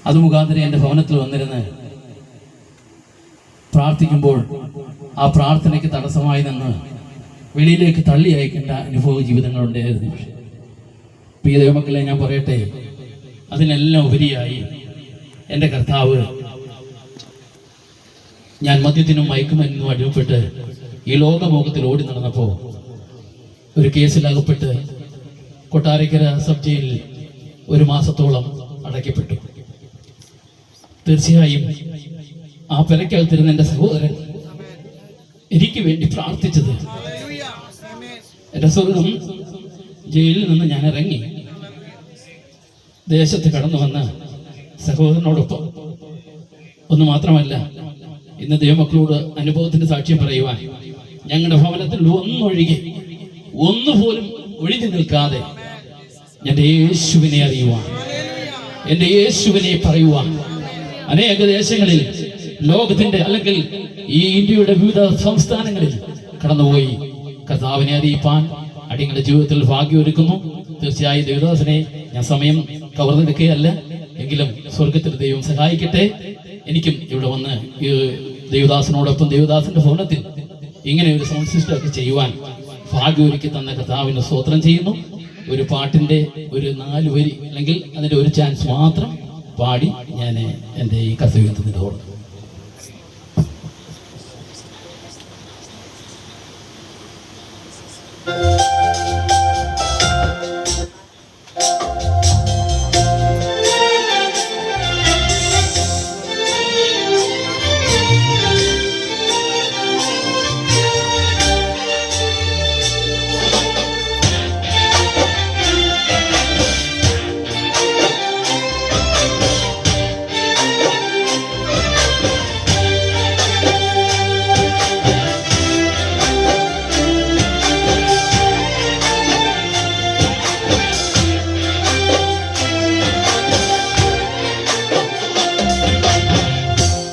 അത് മുഖാന്തരം എൻ്റെ ഭവനത്തിൽ വന്നിരുന്ന് പ്രാർത്ഥിക്കുമ്പോൾ ആ പ്രാർത്ഥനയ്ക്ക് തടസ്സമായി നിന്ന് വെളിയിലേക്ക് തള്ളി അയക്കേണ്ട അനുഭവ ജീവിതങ്ങളുണ്ടായിരുന്നു. പ്രിയ ദൈവമക്കളെ, ഞാൻ പറയട്ടെ, അതിനെല്ലാം ഉപരിയായി എൻ്റെ കർത്താവ് ഞാൻ മദ്യത്തിനും മയക്കുമരുന്നും അടിമപ്പെട്ട് ഈ ലോകമോഹത്തിൽ ഓടി നടന്നപ്പോൾ ഒരു കേസിലകപ്പെട്ട് കൊട്ടാരക്കര സബ് ജയിലിൽ 1 മാസത്തോളം അടയ്ക്കപ്പെട്ടു. തീർച്ചയായും ആ പെരക്കകത്തിരുന്ന എൻ്റെ സഹോദരൻ എനിക്ക് വേണ്ടി പ്രാർത്ഥിച്ചത്, എൻ്റെ സ്വന്തം ജയിലിൽ നിന്ന് ഞാൻ ഇറങ്ങി ദേശത്ത് കടന്നു വന്ന സഹോദരനോടൊപ്പം. ഒന്ന് മാത്രമല്ല, ഇന്ന് ദൈവമക്കളോട് അനുഭവത്തിന്റെ സാക്ഷ്യം പറയുവാൻ ഞങ്ങളുടെ ഭവനത്തിൽ ഒന്നുപോലും ഒഴിഞ്ഞു നിൽക്കാതെ എൻ്റെ യേശുവിനെ അറിയുവാൻ, എൻ്റെ യേശുവിനെ പറയുവാൻ അനേക ദേശങ്ങളിൽ ലോകത്തിന്റെ അല്ലെങ്കിൽ ഈ ഇന്ത്യയുടെ വിവിധ സംസ്ഥാനങ്ങളിൽ കടന്നുപോയി കർത്താവിനെ അറിയിപ്പാൻ അടിയങ്ങളുടെ ജീവിതത്തിൽ ഭാഗ്യമൊരുക്കുന്നു. തീർച്ചയായും ദേവദാസനെ ഞാൻ സമയം കവർന്നെടുക്കുകയല്ല, എങ്കിലും സ്വർഗത്തിൽ ദൈവം സഹായിക്കട്ടെ. എനിക്കും ഇവിടെ വന്ന് ദേവദാസനോടൊപ്പം ദേവദാസന്റെ ഭവനത്തിൽ ഇങ്ങനെ ഒരു സൗണ്ട് സിസ്റ്റം ഒക്കെ ചെയ്യുവാൻ ഭാഗ്യമൊരുക്കി തന്ന കർത്താവിന് സ്തോത്രം ചെയ്യുന്നു. ഒരു പാട്ടിന്റെ ഒരു 4 വരി അല്ലെങ്കിൽ അതിന്റെ ഒരു ചാൻസ് മാത്രം പാടി ഞാൻ എൻ്റെ ഈ കർത്തവ്യത്തിൽ ഓർന്നു.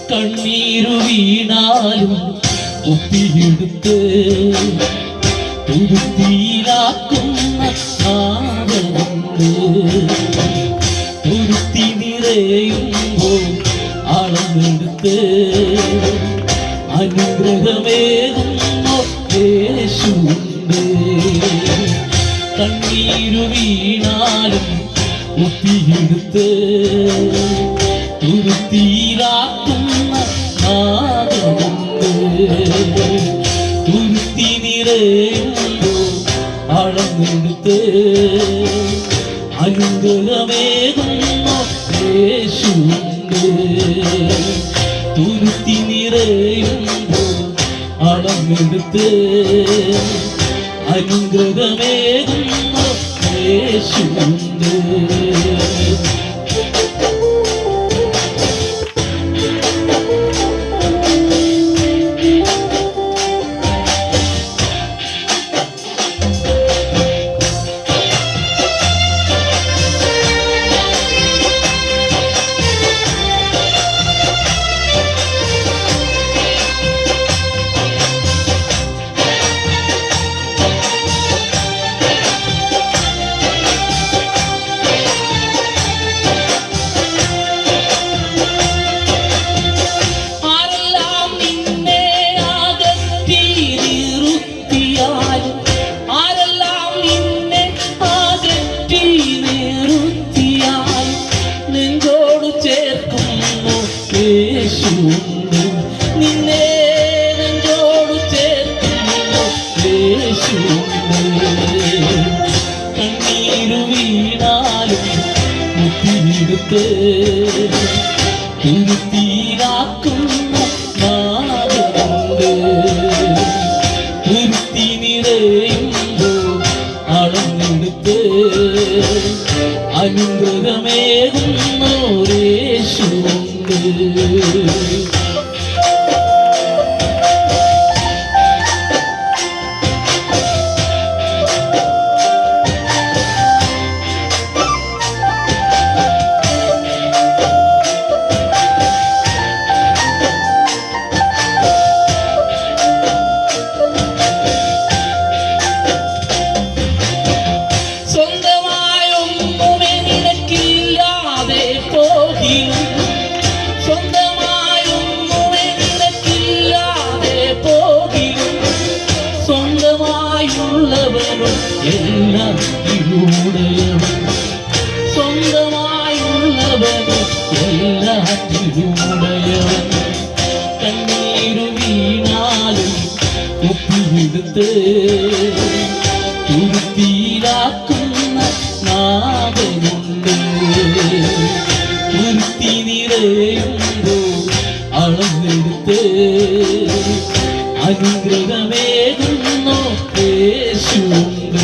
കണ്ണീരു വീണാലും ഒപ്പിയെടുത്ത് തുരുത്തിയിലാക്കുന്ന ആദരവുണ്ട്. തുരുത്തി നിറയുമ്പോൾ അളന്നെടുത്ത് അനുഗ്രഹമേകുന്ന യേശുണ്ട്. കണ്ണീരു വീണാലും ഒപ്പിയെടുത്ത് തുരുത്തിയിലാക്കുന്ന തുരുത്തി നിറയുമ്പോൾ അളന്നെടുത്ത് അനുഗ്രഹമേകുന്ന യേശുണ്ട്. തുരുത്തി നിറയുമ്പോൾ അളന്നെടുത്ത് അനുഗ്രഹമേകുന്ന യേശുണ്ട്. നിന്നെ നെഞ്ചോടു ചേർക്കുന്നു യേശുണ്ട്. കണ്ണീരു വീണാലും മുത്തിയെടുത്ത് തുരുത്തിയിലാക്കുന്ന നാദമുണ്ട്. തുരുത്തി നിറയുമ്പോൾ അളന്നെടുത്ത് അനുഗ്രഹമേകുന്ന യേശുണ്ട്. സ്വന്തമായൊന്നുമേ നിനക്കില്ലാതെ എല്ലാത്തിലൂടെയവൻ സ്വന്തമായുള്ളവൻ എല്ലാത്തിലൂടെയവൻ കണ്ണീരു വീണാലും ഒപ്പിയെടുത്ത് തുരുത്തിയിലാക്കുന്ന നാഥനുണ്ട്. തുരുത്തി നിറയുമ്പോ അളന്നെടുത്ത് അനുഗ്രഹമേകുന്നു യേശുണ്ട്.